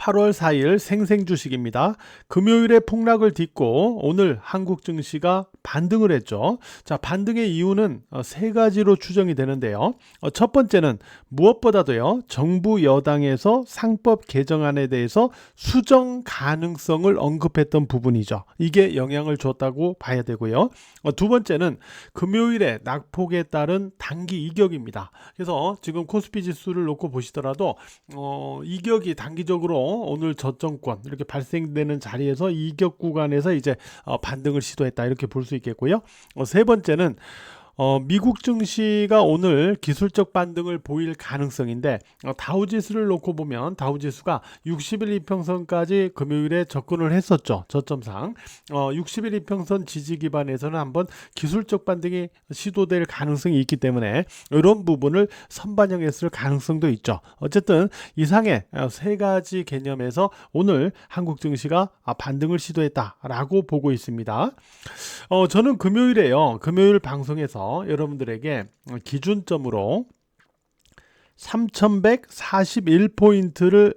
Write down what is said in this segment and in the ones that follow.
8월 4일 생생주식입니다. 금요일에 폭락을 딛고 오늘 한국 증시가 반등을 했죠. 자, 반등의 이유는 세 가지로 추정이 되는데요. 첫 번째는 무엇보다도요, 정부 여당에서 상법 개정안에 대해서 수정 가능성을 언급했던 부분이죠. 이게 영향을 줬다고 봐야 되고요. 두 번째는 금요일에 낙폭에 따른 단기 이격입니다. 그래서 지금 코스피 지수를 놓고 보시더라도 이격이 단기적으로 오늘 저점권 이렇게 발생되는 자리에서 이격 구간에서 이제 반등을 시도했다, 이렇게 볼 수 있겠고요. 세 번째는 미국 증시가 오늘 기술적 반등을 보일 가능성인데, 다우지수를 놓고 보면 다우지수가 60일 이평선까지 금요일에 접근을 했었죠. 저점상 60일 이평선 지지 기반에서는 한번 기술적 반등이 시도될 가능성이 있기 때문에 이런 부분을 선반영했을 가능성도 있죠. 어쨌든 이상의 세 가지 개념에서 오늘 한국 증시가 반등을 시도했다라고 보고 있습니다. 저는 금요일 방송에서 여러분들에게 기준점으로 3141포인트를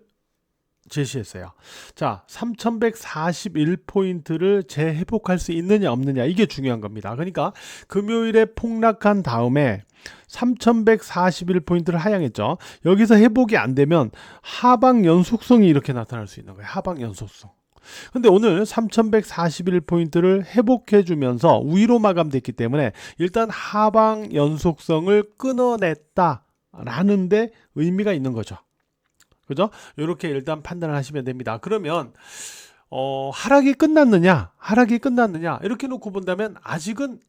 제시했어요. 자, 3141포인트를 재회복할 수 있느냐 없느냐, 이게 중요한 겁니다. 그러니까 금요일에 폭락한 다음에 3141포인트를 하향했죠. 여기서 회복이 안 되면 하방 연속성이 이렇게 나타날 수 있는 거예요. 하방 연속성. 근데 오늘 3141포인트를 회복해 주면서 위로 마감됐기 때문에 일단 하방 연속성을 끊어냈다라는 데 의미가 있는 거죠. 그죠? 이렇게 일단 판단을 하시면 됩니다. 그러면 하락이 끝났느냐 이렇게 놓고 본다면 아직은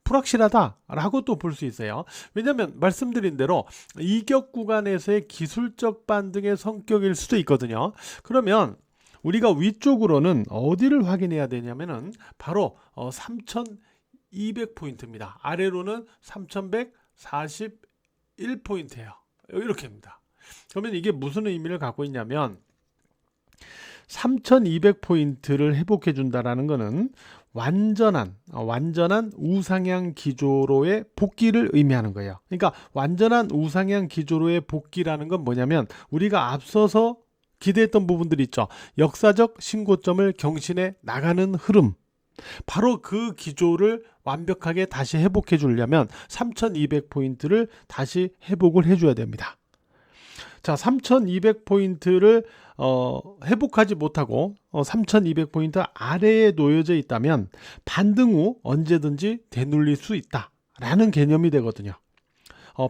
불확실하다라고 또 볼 수 있어요. 왜냐하면 말씀드린 대로 이격 구간에서의 기술적 반등의 성격일 수도 있거든요. 그러면 우리가 위쪽으로는 어디를 확인해야 되냐면은 바로 3200포인트입니다. 아래로는 3141포인트예요. 이렇게입니다. 그러면 이게 무슨 의미를 갖고 있냐면 3200포인트를 회복해 준다라는 것은 완전한 우상향 기조로의 복귀를 의미하는 거예요. 그러니까 완전한 우상향 기조로의 복귀라는 건 뭐냐면 우리가 앞서서 기대했던 부분들이 있죠. 역사적 신고점을 경신해 나가는 흐름, 바로 그 기조를 완벽하게 다시 회복해 주려면 3200포인트를 다시 회복을 해줘야 됩니다. 자, 3200포인트를 회복하지 못하고 3200포인트 아래에 놓여져 있다면 반등 후 언제든지 되눌릴 수 있다라는 개념이 되거든요.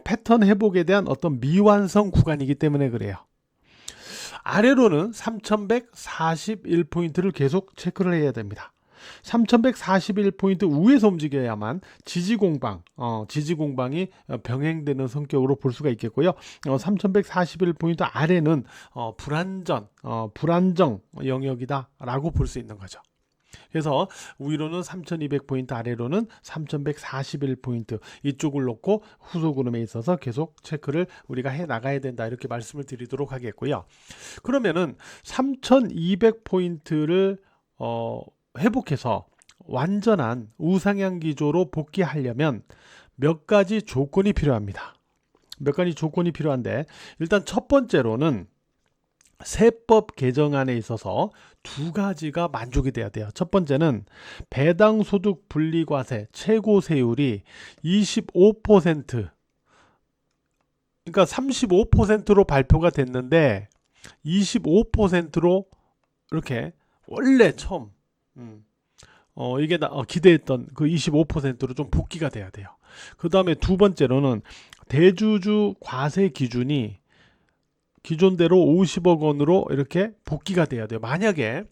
패턴 회복에 대한 어떤 미완성 구간이기 때문에 그래요. 아래로는 3141포인트를 계속 체크를 해야 됩니다. 3141포인트 위에서 움직여야만 지지공방이 병행되는 성격으로 볼 수가 있겠고요. 3141포인트 아래는 불안정 영역이다라고 볼 수 있는 거죠. 그래서 위로는 3200포인트, 아래로는 3141포인트, 이쪽을 놓고 후속 흐름에 있어서 계속 체크를 우리가 해 나가야 된다, 이렇게 말씀을 드리도록 하겠고요. 그러면은 3200포인트를 회복해서 완전한 우상향 기조로 복귀하려면 몇 가지 조건이 필요합니다. 몇 가지 조건이 필요한데, 일단 첫 번째로는 세법 개정안에 있어서 두 가지가 만족이 돼야 돼요. 첫 번째는 배당 소득 분리과세 최고 세율이 25%, 그러니까 35%로 발표가 됐는데 25%로 이렇게 원래 처음 이게 기대했던 그 25%로 좀 복귀가 돼야 돼요. 그 다음에 두 번째로는 대주주 과세 기준이 기존대로 50억 원으로 이렇게 복귀가 돼야 돼요. 만약에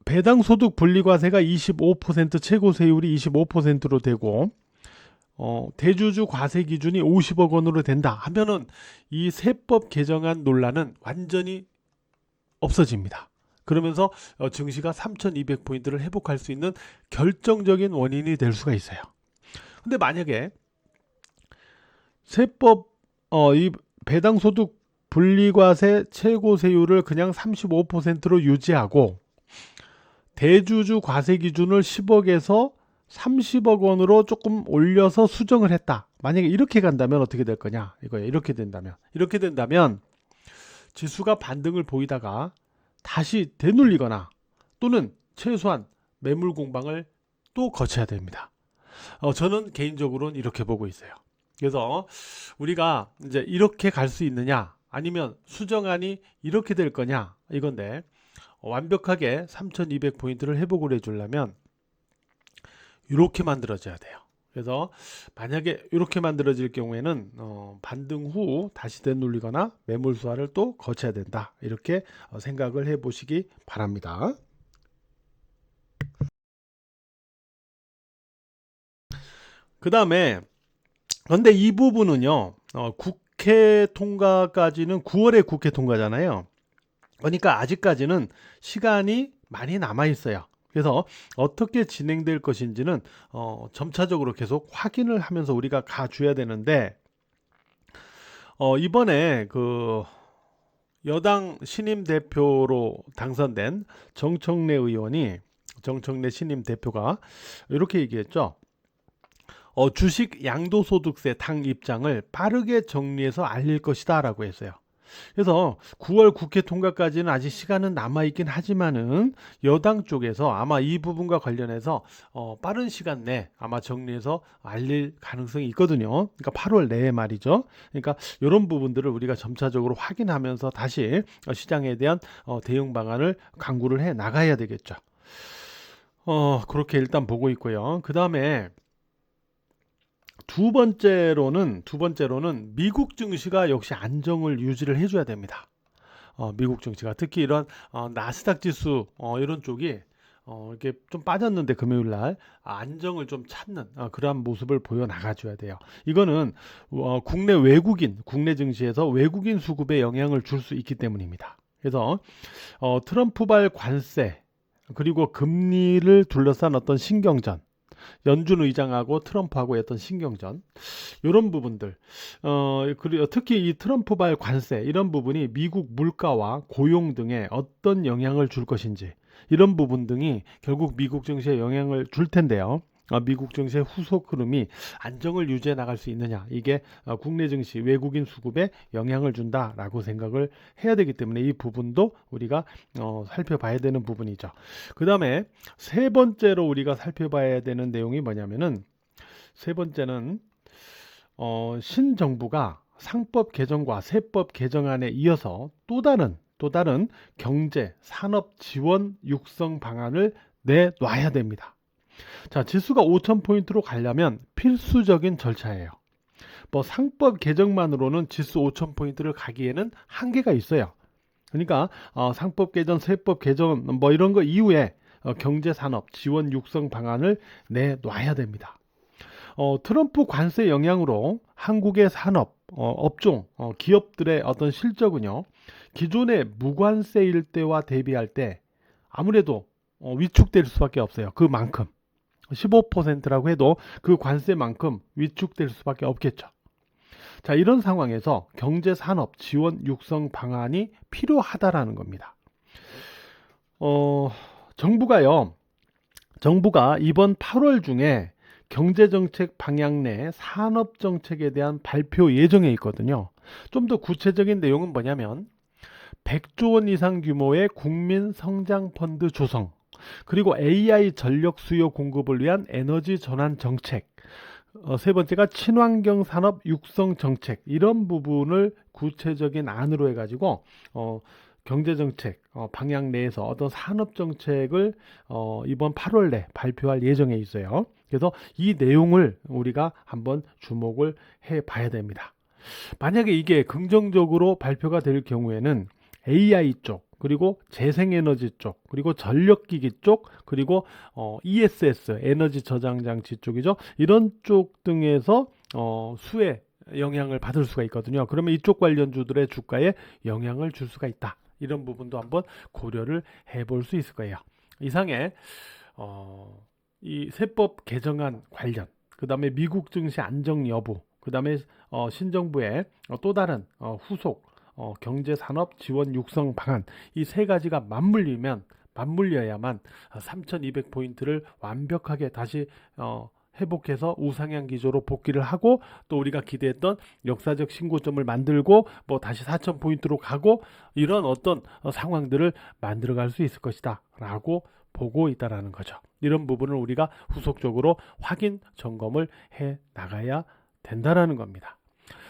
배당 소득 분리과세가 25%, 최고 세율이 25%로 되고 대주주 과세 기준이 50억 원으로 된다 하면은 이 세법 개정안 논란은 완전히 없어집니다. 그러면서 증시가 3200포인트를 회복할 수 있는 결정적인 원인이 될 수가 있어요. 근데 만약에 세법 이 배당소득 분리과세 최고세율을 그냥 35%로 유지하고 대주주 과세 기준을 10억에서 30억 원으로 조금 올려서 수정을 했다. 만약에 이렇게 간다면 어떻게 될 거냐 이거예요. 이렇게 된다면 지수가 반등을 보이다가 다시 되눌리거나 또는 최소한 매물 공방을 또 거쳐야 됩니다. 저는 개인적으로는 이렇게 보고 있어요. 그래서 우리가 이제 이렇게 갈 수 있느냐 아니면 수정안이 이렇게 될 거냐 이건데, 완벽하게 3200포인트를 회복을 해주려면 이렇게 만들어져야 돼요. 그래서 만약에 이렇게 만들어질 경우에는 반등 후 다시 되눌리거나 매물 수화를 또 거쳐야 된다, 이렇게 생각을 해 보시기 바랍니다. 그 다음에 근데 이 부분은요, 국회 통과까지는 9월에 국회 통과잖아요. 그러니까 아직까지는 시간이 많이 남아 있어요. 그래서 어떻게 진행될 것인지는 점차적으로 계속 확인을 하면서 우리가 가줘야 되는데, 이번에 그 여당 신임 대표로 당선된 정청래 의원이, 정청래 신임 대표가 이렇게 얘기했죠. 주식 양도소득세 당 입장을 빠르게 정리해서 알릴 것이다 라고 했어요. 그래서 9월 국회 통과까지는 아직 시간은 남아있긴 하지만은 여당 쪽에서 아마 이 부분과 관련해서 빠른 시간 내에 아마 정리해서 알릴 가능성이 있거든요. 그러니까 8월 내에 말이죠. 그러니까 이런 부분들을 우리가 점차적으로 확인하면서 다시 시장에 대한 대응 방안을 강구를 해 나가야 되겠죠. 그렇게 일단 보고 있고요. 그 다음에 두 번째로는 미국 증시가 역시 안정을 유지를 해줘야 됩니다. 미국 증시가 특히 이런 나스닥 지수 이런 쪽이 이렇게 좀 빠졌는데 금요일 날 안정을 좀 찾는 그러한 모습을 보여 나가줘야 돼요. 이거는 국내 증시에서 외국인 수급에 영향을 줄 수 있기 때문입니다. 그래서 트럼프발 관세 그리고 금리를 둘러싼 어떤 신경전, 연준 의장하고 트럼프하고 했던 신경전, 이런 부분들, 그리고 특히 이 트럼프발 관세 이런 부분이 미국 물가와 고용 등에 어떤 영향을 줄 것인지, 이런 부분 등이 결국 미국 증시에 영향을 줄 텐데요. 미국 증시의 후속 흐름이 안정을 유지해 나갈 수 있느냐, 이게 국내 증시 외국인 수급에 영향을 준다라고 생각을 해야 되기 때문에 이 부분도 우리가 살펴봐야 되는 부분이죠. 그 다음에 세 번째로 우리가 살펴봐야 되는 내용이 뭐냐면은, 세 번째는 신정부가 상법 개정과 세법 개정안에 이어서 또 다른 경제 산업 지원 육성 방안을 내놔야 됩니다. 자, 지수가 5,000포인트로 가려면 필수적인 절차예요. 뭐 상법 개정만으로는 지수 5,000포인트를 가기에는 한계가 있어요. 그러니까 상법 개정, 세법 개정 뭐 이런 거 이후에 경제 산업 지원 육성 방안을 내놔야 됩니다. 트럼프 관세 영향으로 한국의 산업 업종 기업들의 어떤 실적은요, 기존의 무관세일 때와 대비할 때 아무래도 위축될 수밖에 없어요. 그만큼 15%라고 해도 그 관세만큼 위축될 수밖에 없겠죠. 자, 이런 상황에서 경제 산업 지원 육성 방안이 필요하다라는 겁니다. 정부가 이번 8월 중에 경제정책 방향 내 산업정책에 대한 발표 예정에 있거든요. 좀 더 구체적인 내용은 뭐냐면 100조 원 이상 규모의 국민성장펀드 조성, 그리고 AI 전력 수요 공급을 위한 에너지 전환 정책, 세 번째가 친환경 산업 육성 정책, 이런 부분을 구체적인 안으로 해가지고 경제정책 방향 내에서 어떤 산업정책을 이번 8월 내 발표할 예정에 있어요. 그래서 이 내용을 우리가 한번 주목을 해 봐야 됩니다. 만약에 이게 긍정적으로 발표가 될 경우에는 AI 쪽, 그리고 재생에너지 쪽, 그리고 전력기기 쪽, 그리고 ESS 에너지 저장 장치 쪽이죠. 이런 쪽 등에서 수혜 영향을 받을 수가 있거든요. 그러면 이쪽 관련주들의 주가에 영향을 줄 수가 있다. 이런 부분도 한번 고려를 해볼 수 있을 거예요. 이상의 이 세법 개정안 관련, 그 다음에 미국 증시 안정 여부, 그 다음에 신정부의 또 다른 후속 경제 산업 지원 육성 방안, 이 세 가지가 맞물려야만 3200포인트를 완벽하게 다시 회복해서 우상향 기조로 복귀를 하고 또 우리가 기대했던 역사적 신고점을 만들고 뭐 다시 4,000포인트로 가고 이런 어떤 상황들을 만들어갈 수 있을 것이다 라고 보고 있다라는 거죠. 이런 부분을 우리가 후속적으로 확인 점검을 해 나가야 된다라는 겁니다.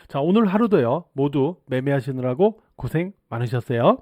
자, 오늘 하루도요 모두 매매하시느라고 고생 많으셨어요.